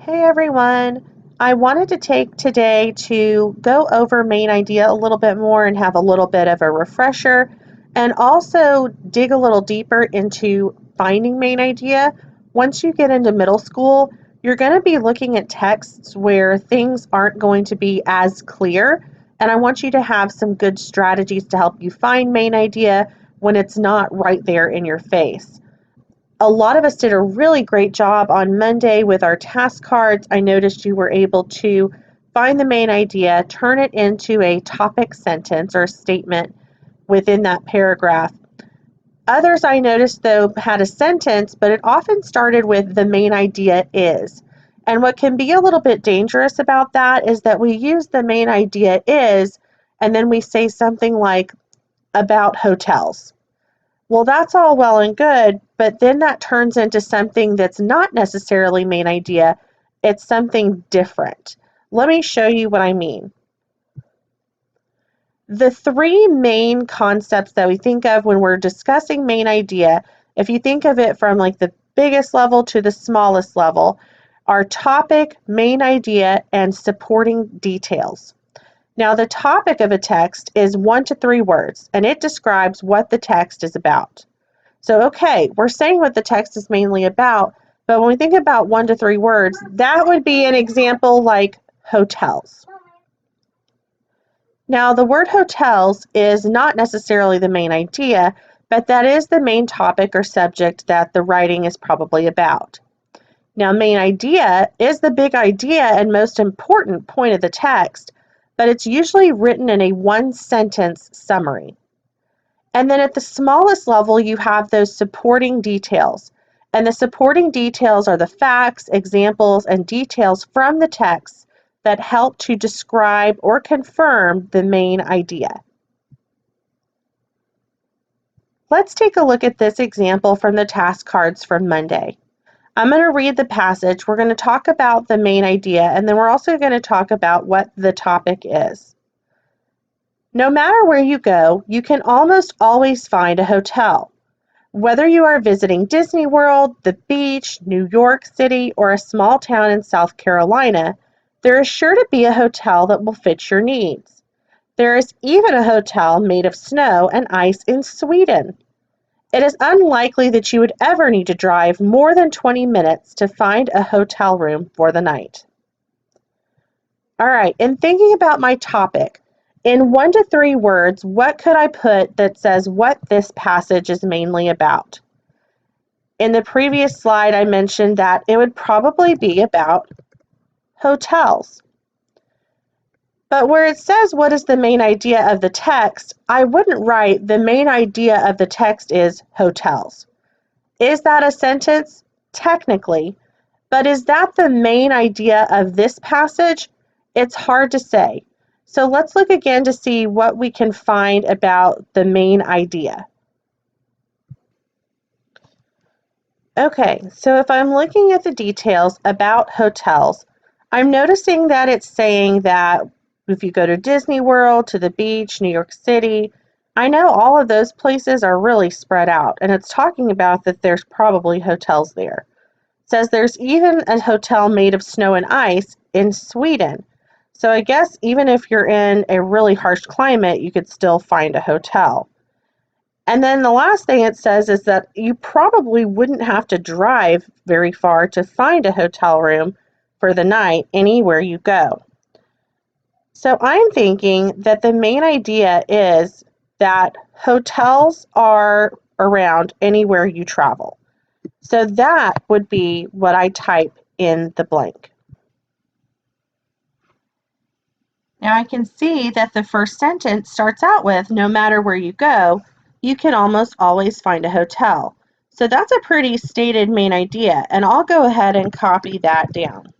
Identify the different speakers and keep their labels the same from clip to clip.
Speaker 1: Hey everyone! I wanted to take today to go over main idea a little bit more and have a little bit of a refresher, and also dig a little deeper into finding main idea. Once you get into middle school, you're going to be looking at texts where things aren't going to be as clear, and I want you to have some good strategies to help you find main idea when it's not right there in your face. A lot of us did a really great job on Monday with our task cards. I noticed you were able to find the main idea, turn it into a topic sentence or statement within that paragraph. Others I noticed, though, had a sentence, but it often started with the main idea is. And what can be a little bit dangerous about that is that we use the main idea is, and then we say something like about hotels. Well, that's all well and good, but then that turns into something that's not necessarily main idea. It's something different. Let me show you what I mean. The three main concepts that we think of when we're discussing main idea, if you think of it from like the biggest level to the smallest level, are topic, main idea, and supporting details. Now, the topic of a text is 1 to 3 words, and it describes what the text is about. So, okay, we're saying what the text is mainly about, but when we think about 1 to 3 words, that would be an example like hotels. Now, the word hotels is not necessarily the main idea, but that is the main topic or subject that the writing is probably about. Now, main idea is the big idea and most important point of the text, but it's usually written in a one-sentence summary. And then at the smallest level, you have those supporting details. And the supporting details are the facts, examples, and details from the text that help to describe or confirm the main idea. Let's take a look at this example from the task cards from Monday. I'm going to read the passage. We're going to talk about the main idea, and then we're also going to talk about what the topic is. No matter where you go, you can almost always find a hotel. Whether you are visiting Disney World, the beach, New York City, or a small town in South Carolina, there is sure to be a hotel that will fit your needs. There is even a hotel made of snow and ice in Sweden. It is unlikely that you would ever need to drive more than 20 minutes to find a hotel room for the night. All right, in thinking about my topic, in 1 to 3 words, what could I put that says what this passage is mainly about? In the previous slide, I mentioned that it would probably be about hotels. But where it says what is the main idea of the text, I wouldn't write the main idea of the text is hotels. Is that a sentence? Technically. But is that the main idea of this passage? It's hard to say. So let's look again to see what we can find about the main idea. Okay, so if I'm looking at the details about hotels, I'm noticing that it's saying that if you go to Disney World, to the beach, New York City, I know all of those places are really spread out, and it's talking about that there's probably hotels there. It says there's even a hotel made of snow and ice in Sweden. So I guess even if you're in a really harsh climate, you could still find a hotel. And then the last thing it says is that you probably wouldn't have to drive very far to find a hotel room for the night anywhere you go. So I'm thinking that the main idea is that hotels are around anywhere you travel. So that would be what I type in the blank. Now I can see that the first sentence starts out with, no matter where you go, you can almost always find a hotel. So that's a pretty stated main idea, and I'll go ahead and copy that down.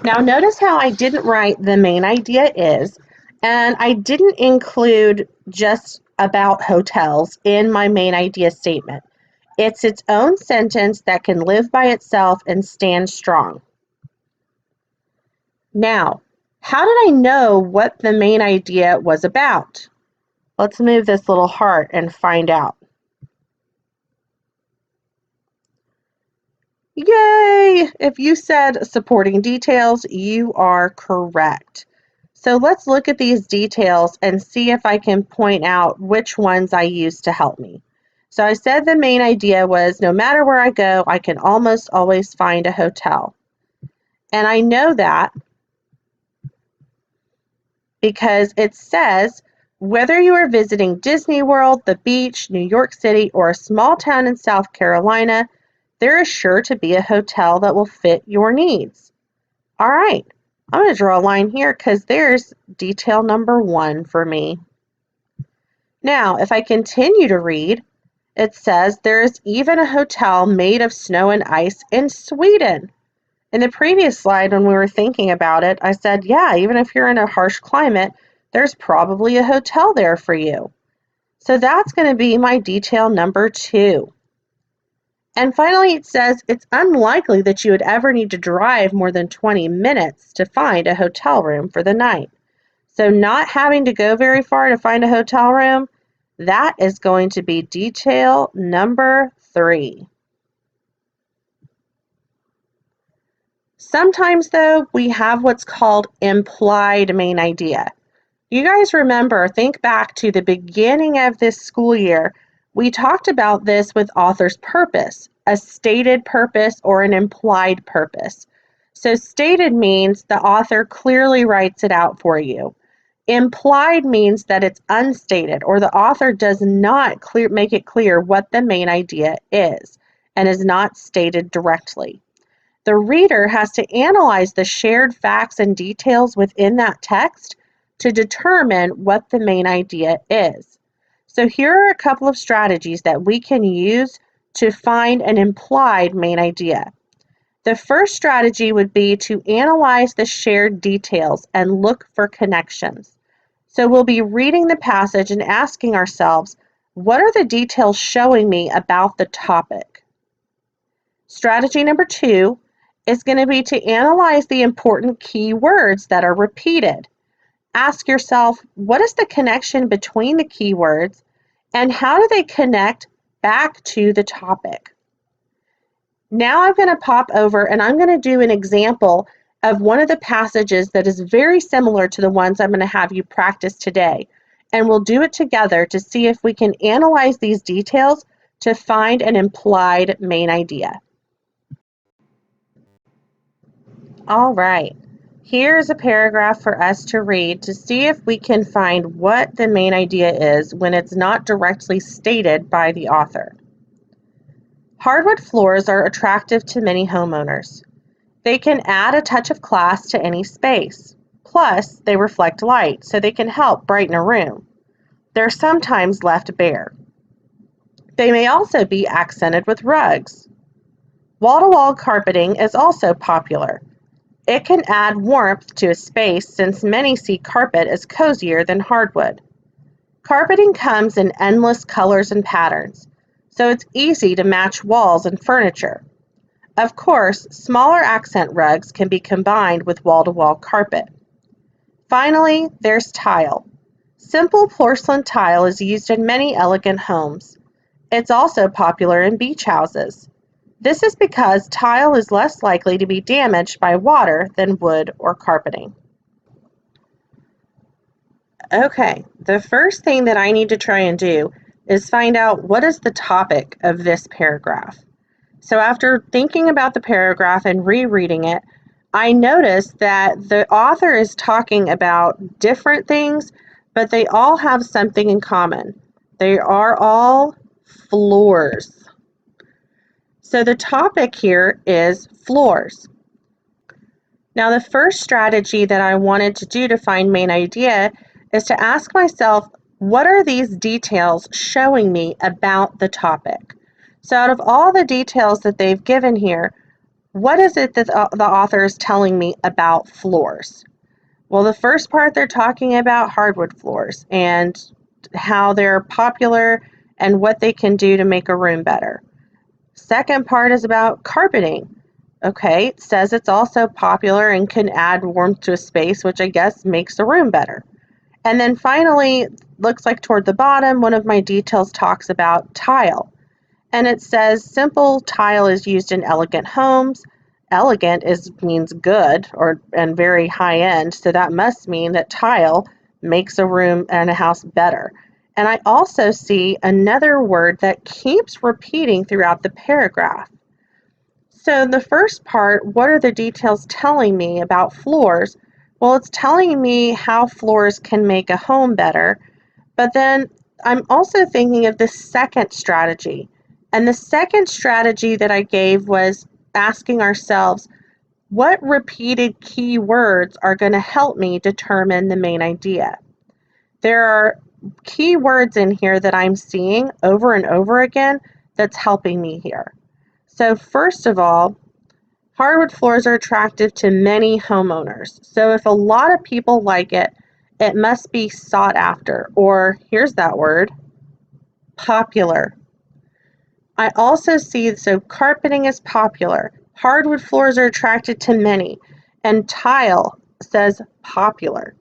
Speaker 1: Now notice how I didn't write the main idea is, and I didn't include just about hotels in my main idea statement. It's its own sentence that can live by itself and stand strong. Now, how did I know what the main idea was about? Let's move this little heart and find out. Yay! If you said supporting details, you are correct. So let's look at these details and see if I can point out which ones I used to help me. So I said the main idea was no matter where I go, I can almost always find a hotel. And I know that because it says whether you are visiting Disney World, the beach, New York City, or a small town in South Carolina, there is sure to be a hotel that will fit your needs. All right, I'm going to draw a line here because there's detail number 1 for me. Now, if I continue to read, it says there is even a hotel made of snow and ice in Sweden. In the previous slide, when we were thinking about it, I said, yeah, even if you're in a harsh climate, there's probably a hotel there for you. So that's going to be my detail number 2. And finally, it says it's unlikely that you would ever need to drive more than 20 minutes to find a hotel room for the night. So not having to go very far to find a hotel room, that is going to be detail number 3. Sometimes, though, we have what's called implied main idea. You guys remember, think back to the beginning of this school year, we talked about this with author's purpose, a stated purpose or an implied purpose. So stated means the author clearly writes it out for you. Implied means that it's unstated or the author does not make it clear what the main idea is and is not stated directly. The reader has to analyze the shared facts and details within that text to determine what the main idea is. So here are a couple of strategies that we can use to find an implied main idea. The first strategy would be to analyze the shared details and look for connections. So we'll be reading the passage and asking ourselves, what are the details showing me about the topic? Strategy number 2 is going to be to analyze the important key words that are repeated. Ask yourself, what is the connection between the keywords and how do they connect back to the topic? Now I'm going to pop over and I'm going to do an example of one of the passages that is very similar to the ones I'm going to have you practice today. And we'll do it together to see if we can analyze these details to find an implied main idea. All right. Here's a paragraph for us to read to see if we can find what the main idea is when it's not directly stated by the author. Hardwood floors are attractive to many homeowners. They can add a touch of class to any space. Plus, they reflect light, so they can help brighten a room. They're sometimes left bare. They may also be accented with rugs. Wall-to-wall carpeting is also popular. It can add warmth to a space since many see carpet as cozier than hardwood. Carpeting comes in endless colors and patterns, so it's easy to match walls and furniture. Of course, smaller accent rugs can be combined with wall-to-wall carpet. Finally, there's tile. Simple porcelain tile is used in many elegant homes. It's also popular in beach houses. This is because tile is less likely to be damaged by water than wood or carpeting. Okay, the first thing that I need to try and do is find out what is the topic of this paragraph. So after thinking about the paragraph and rereading it, I noticed that the author is talking about different things, but they all have something in common. They are all floors. So the topic here is floors. Now the first strategy that I wanted to do to find main idea is to ask myself, what are these details showing me about the topic? So out of all the details that they've given here, what is it that the author is telling me about floors? Well, the first part, they're talking about hardwood floors and how they're popular and what they can do to make a room better. Second part is about carpeting. Okay, it says it's also popular and can add warmth to a space, which I guess makes the room better. And then finally, looks like toward the bottom, one of my details talks about tile. And it says simple tile is used in elegant homes. Elegant means good and very high end, so that must mean that tile makes a room and a house better. And I also see another word that keeps repeating throughout the paragraph. So the first part, what are the details telling me about floors? Well, it's telling me how floors can make a home better, but then I'm also thinking of the second strategy. And the second strategy that I gave was asking ourselves, what repeated key words are going to help me determine the main idea? There are key words in here that I'm seeing over and over again that's helping me here. So first of all, hardwood floors are attractive to many homeowners. So if a lot of people like it, it must be sought after, or here's that word, popular. I also see, so carpeting is popular. Hardwood floors are attracted to many, and tile says popular.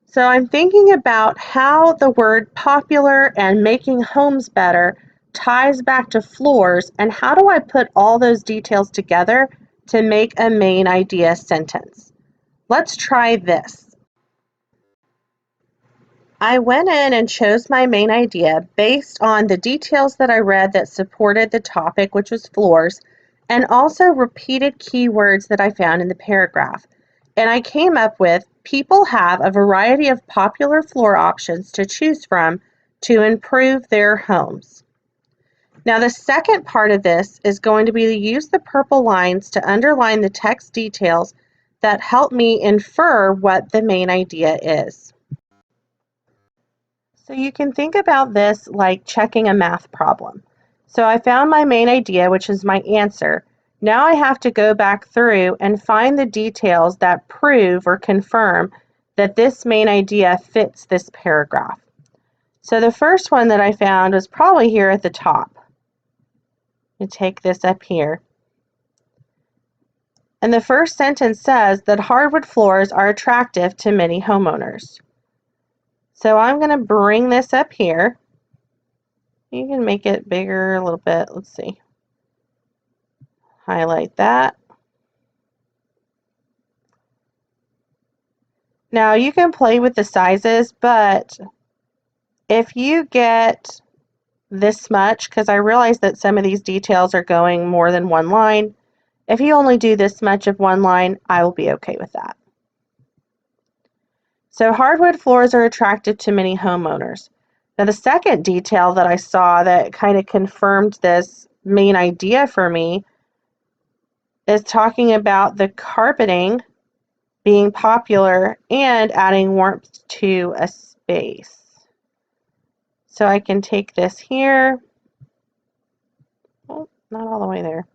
Speaker 1: So I'm thinking about how the word popular and making homes better ties back to floors, and how do I put all those details together to make a main idea sentence? Let's try this. I went in and chose my main idea based on the details that I read that supported the topic, which was floors, and also repeated keywords that I found in the paragraph. And I came up with people have a variety of popular floor options to choose from to improve their homes. Now, the second part of this is going to be to use the purple lines to underline the text details that help me infer what the main idea is. So you can think about this like checking a math problem. So I found my main idea, which is my answer. Now I have to go back through and find the details that prove or confirm that this main idea fits this paragraph. So the first one that I found was probably here at the top. You take this up here. And the first sentence says that hardwood floors are attractive to many homeowners. So I'm going to bring this up here. You can make it bigger a little bit. Let's see. Highlight that. Now you can play with the sizes, but if you get this much, because I realize that some of these details are going more than one line, if you only do this much of one line, I will be okay with that. So hardwood floors are attractive to many homeowners. Now the second detail that I saw that kind of confirmed this main idea for me is talking about the carpeting being popular and adding warmth to a space. So I can take this here. Oh, not all the way there.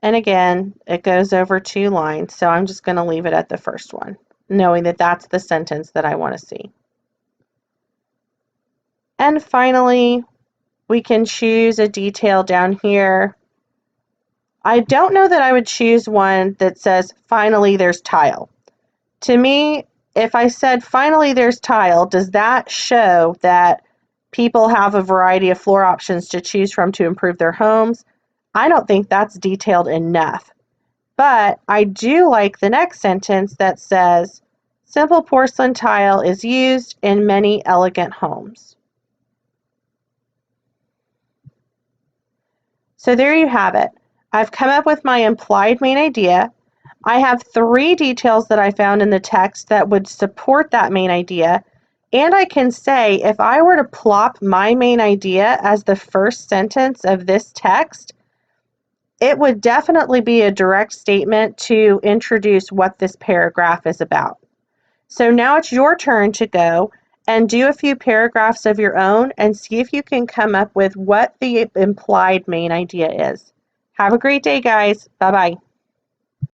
Speaker 1: And again, it goes over two lines, so I'm just going to leave it at the first one, knowing that that's the sentence that I want to see. And finally, we can choose a detail down here. I don't know that I would choose one that says, finally, there's tile. To me, if I said, finally, there's tile, does that show that people have a variety of floor options to choose from to improve their homes? I don't think that's detailed enough. But I do like the next sentence that says, simple porcelain tile is used in many elegant homes. So there you have it. I've come up with my implied main idea. I have 3 details that I found in the text that would support that main idea. And I can say, if I were to plop my main idea as the first sentence of this text, it would definitely be a direct statement to introduce what this paragraph is about. So now it's your turn to go and do a few paragraphs of your own and see if you can come up with what the implied main idea is. Have a great day, guys. Bye-bye.